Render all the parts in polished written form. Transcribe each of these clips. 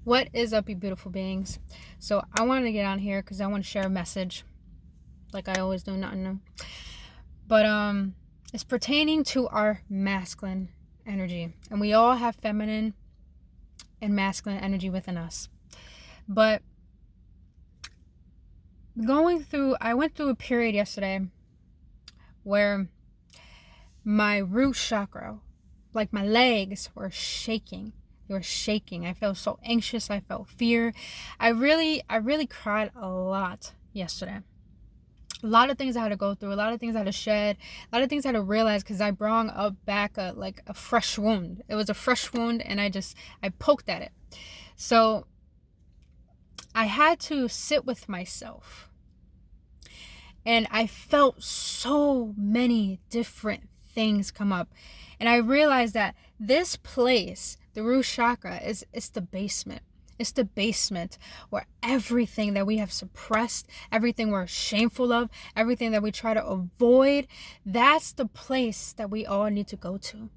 What is up, you beautiful beings? So I wanted to get on here because I want to share a message, like I always do, nothing new. But it's pertaining to our masculine energy, and we all have feminine and masculine energy within us. But I went through a period yesterday where my root chakra, like my legs, were shaking. They were shaking. I felt so anxious. I felt fear. I really cried a lot yesterday. A lot of things I had to go through. A lot of things I had to shed. A lot of things I had to realize because I brought back a fresh wound. It was a fresh wound, and I poked at it. So I had to sit with myself, and I felt so many different things come up, and I realized that this place, the root chakra, it's the basement. It's the basement where everything that we have suppressed, everything we're shameful of, everything that we try to avoid, that's the place that we all need to go to.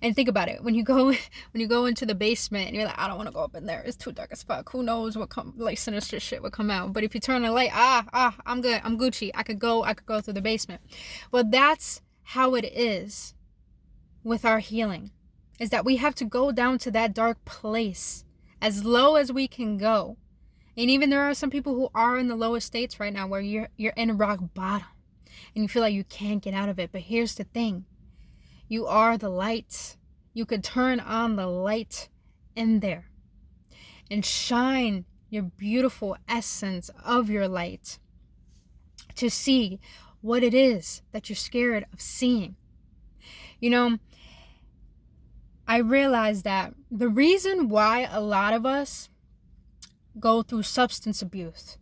And think about it. When you go into the basement and you're like, I don't want to go up in there. It's too dark as fuck. Who knows what sinister shit would come out. But if you turn the light, I'm good. I'm Gucci. I could go through the basement. Well, that's how it is with our healing. Is that we have to go down to that dark place as low as we can go. And even there are some people who are in the lowest states right now where you're in rock bottom and you feel like you can't get out of it. But here's the thing. You are the light. You could turn on the light in there and shine your beautiful essence of your light to see what it is that you're scared of seeing. You know, I realized that the reason why a lot of us go through substance abuse,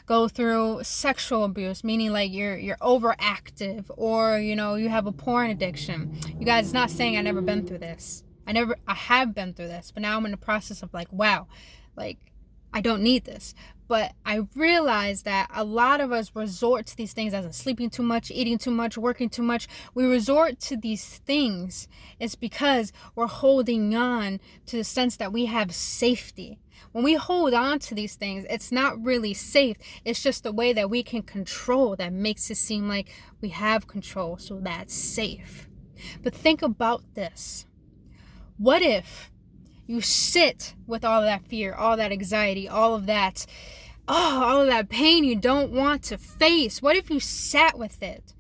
go through sexual abuse, meaning like you're overactive, or you have a porn addiction. You guys, it's not saying I never been through this. I have been through this, but now I'm in the process of wow, I don't need this. But I realize that a lot of us resort to these things as in sleeping too much, eating too much, working too much. We resort to these things. It's because we're holding on to the sense that we have safety. When we hold on to these things, it's not really safe. It's just the way that we can control that makes it seem like we have control, so that's safe. But think about this. What if you sit with all of that fear, all that anxiety, all of that pain you don't want to face? What if you sat with it?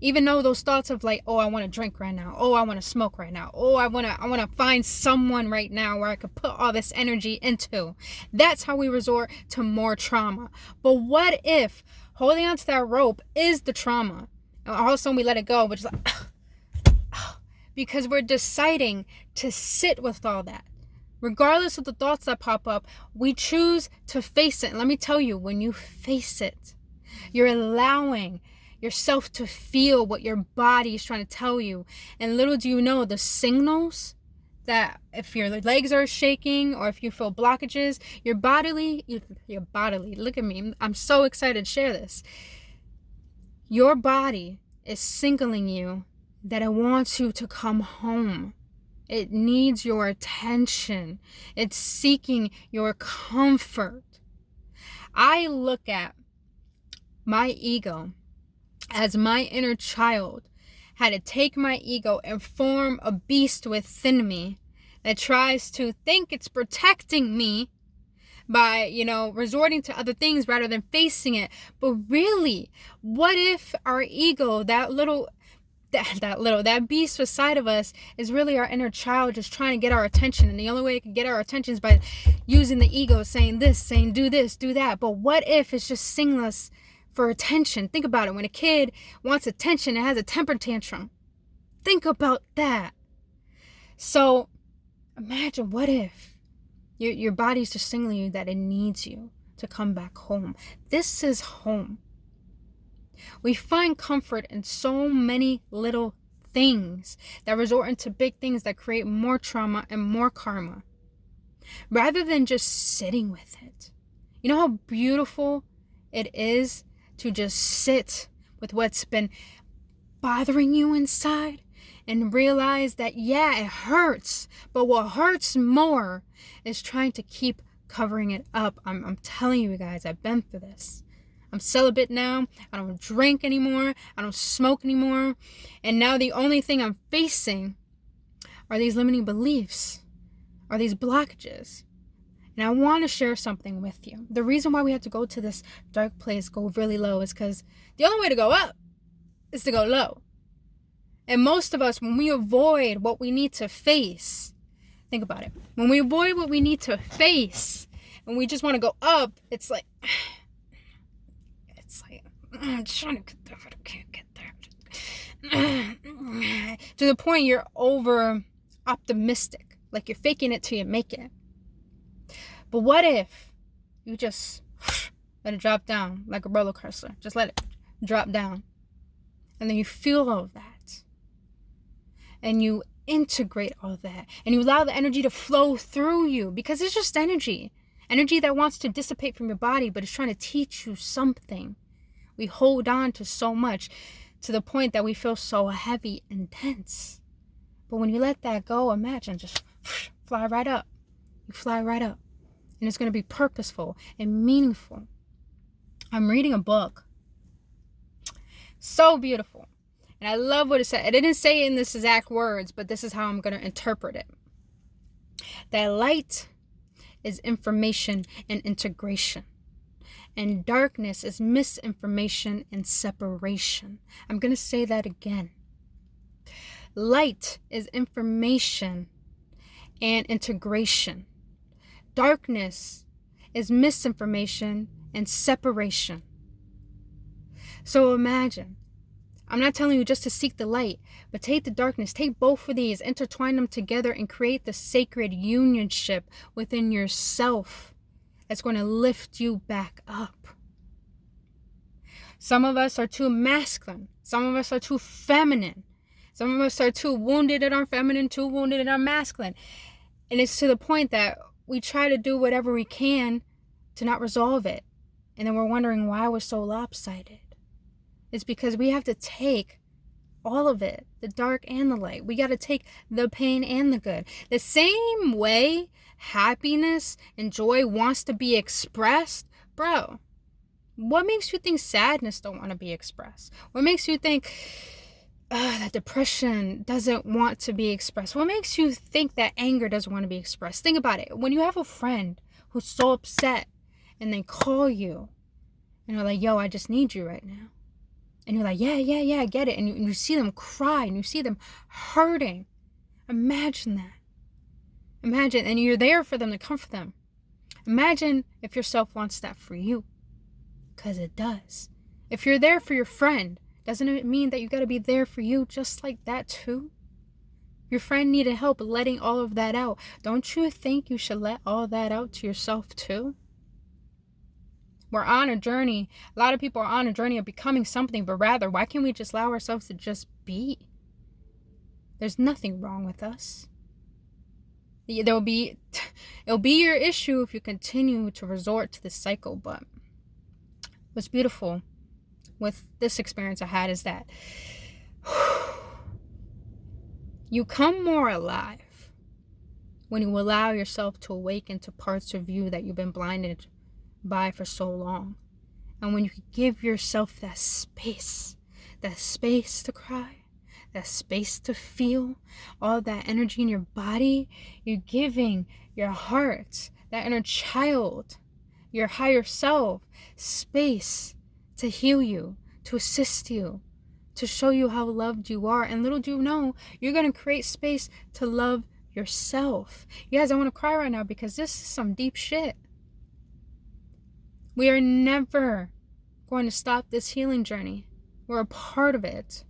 Even though those thoughts of I want to drink right now. Oh, I want to smoke right now. Oh, I want to find someone right now where I could put all this energy into. That's how we resort to more trauma. But what if holding onto that rope is the trauma, and all of a sudden we let it go, which is because we're deciding to sit with all that. Regardless of the thoughts that pop up, we choose to face it. And let me tell you, when you face it, you're allowing yourself to feel what your body is trying to tell you. And little do you know, the signals that if your legs are shaking or if you feel blockages, your bodily, look at me, I'm so excited to share this. Your body is signaling you that it wants you to come home. It needs your attention. It's seeking your comfort. I look at my ego as my inner child had to take my ego and form a beast within me that tries to think it's protecting me by, resorting to other things rather than facing it. But really, what if our ego, that beast beside of us, is really our inner child just trying to get our attention? And the only way it can get our attention is by using the ego, saying this, saying do this, do that. But what if it's just signaling us for attention? Think about it. When a kid wants attention, it has a temper tantrum. Think about that. So imagine, what if your body's just signaling you that it needs you to come back home. This is home. We find comfort in so many little things that resort into big things that create more trauma and more karma, rather than just sitting with it. You know how beautiful it is to just sit with what's been bothering you inside and realize that, yeah, it hurts, but what hurts more is trying to keep covering it up. I'm telling you guys, I've been through this. I'm celibate now. I don't drink anymore. I don't smoke anymore. And now the only thing I'm facing are these limiting beliefs, are these blockages. And I want to share something with you. The reason why we have to go to this dark place, go really low, is because the only way to go up is to go low. And most of us, when we avoid what we need to face, think about it. When we avoid what we need to face and we just want to go up, it's like, I'm trying to get there, but I can't get there. To the point you're over optimistic, like you're faking it till you make it. But what if you just let it drop down like a roller coaster? Just let it drop down. And then you feel all of that. And you integrate all of that. And you allow the energy to flow through you, because it's just energy. Energy that wants to dissipate from your body, but it's trying to teach you something. We hold on to so much to the point that we feel so heavy and dense. But when you let that go, imagine just fly right up. You fly right up. And it's going to be purposeful and meaningful. I'm reading a book. So beautiful. And I love what it said. It didn't say it in this exact words, but this is how I'm going to interpret it. That light is information and integration. And darkness is misinformation and separation. I'm going to say that again. Light is information and integration. Darkness is misinformation and separation. So imagine, I'm not telling you just to seek the light, but take the darkness, take both of these, intertwine them together and create the sacred unionship within yourself that's going to lift you back up. Some of us are too masculine. Some of us are too feminine. Some of us are too wounded in our feminine, too wounded in our masculine. And it's to the point that we try to do whatever we can to not resolve it. And then we're wondering why we're so lopsided. It's because we have to take all of it, the dark and the light. We got to take the pain and the good. The same way happiness and joy wants to be expressed, bro, what makes you think sadness don't want to be expressed? What makes you think that depression doesn't want to be expressed? What makes you think that anger doesn't want to be expressed? Think about it. When you have a friend who's so upset and they call you and they're like, yo, I just need you right now. And you're like, yeah, I get it. And you see them cry and you see them hurting. Imagine that. Imagine, and you're there for them to comfort them. Imagine if yourself wants that for you. Because it does. If you're there for your friend, doesn't it mean that you got to be there for you just like that too? Your friend needed help letting all of that out. Don't you think you should let all that out to yourself too? We're on a journey. A lot of people are on a journey of becoming something, but rather, why can't we just allow ourselves to just be? There's nothing wrong with us. It'll be your issue if you continue to resort to this cycle. But what's beautiful with this experience I had is that you come more alive when you allow yourself to awaken to parts of you that you've been blinded by for so long. And when you give yourself that space to cry, that space to feel all that energy in your body, you're giving your heart, that inner child, your higher self, space to heal you, to assist you, to show you how loved you are. And little do you know, you're going to create space to love yourself. You guys, I want to cry right now because this is some deep shit. We are never going to stop this healing journey. We're a part of it.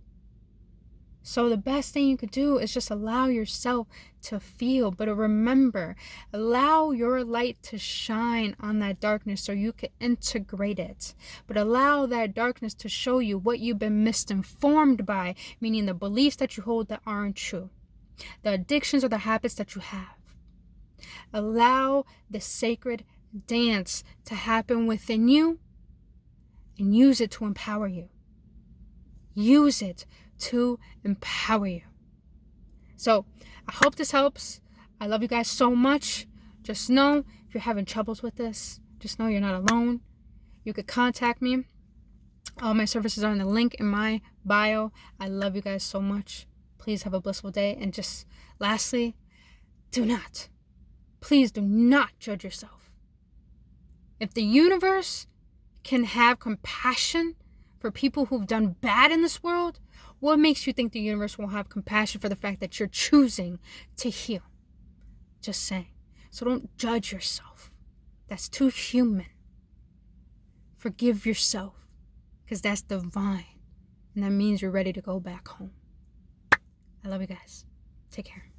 So the best thing you could do is just allow yourself to feel. But remember, allow your light to shine on that darkness so you can integrate it. But allow that darkness to show you what you've been misinformed by, meaning the beliefs that you hold that aren't true, the addictions or the habits that you have. Allow the sacred dance to happen within you and use it to empower you. Use it to empower you. So I hope this helps. I love you guys so much. Just know if you're having troubles with this, just know you're not alone. You could contact me. All my services are in the link in my bio. I love you guys so much. Please have a blissful day. And just lastly, please do not judge yourself. If the universe can have compassion for people who've done bad in this world, what makes you think the universe won't have compassion for the fact that you're choosing to heal? Just saying. So don't judge yourself. That's too human. Forgive yourself, because that's divine. And that means you're ready to go back home. I love you guys. Take care.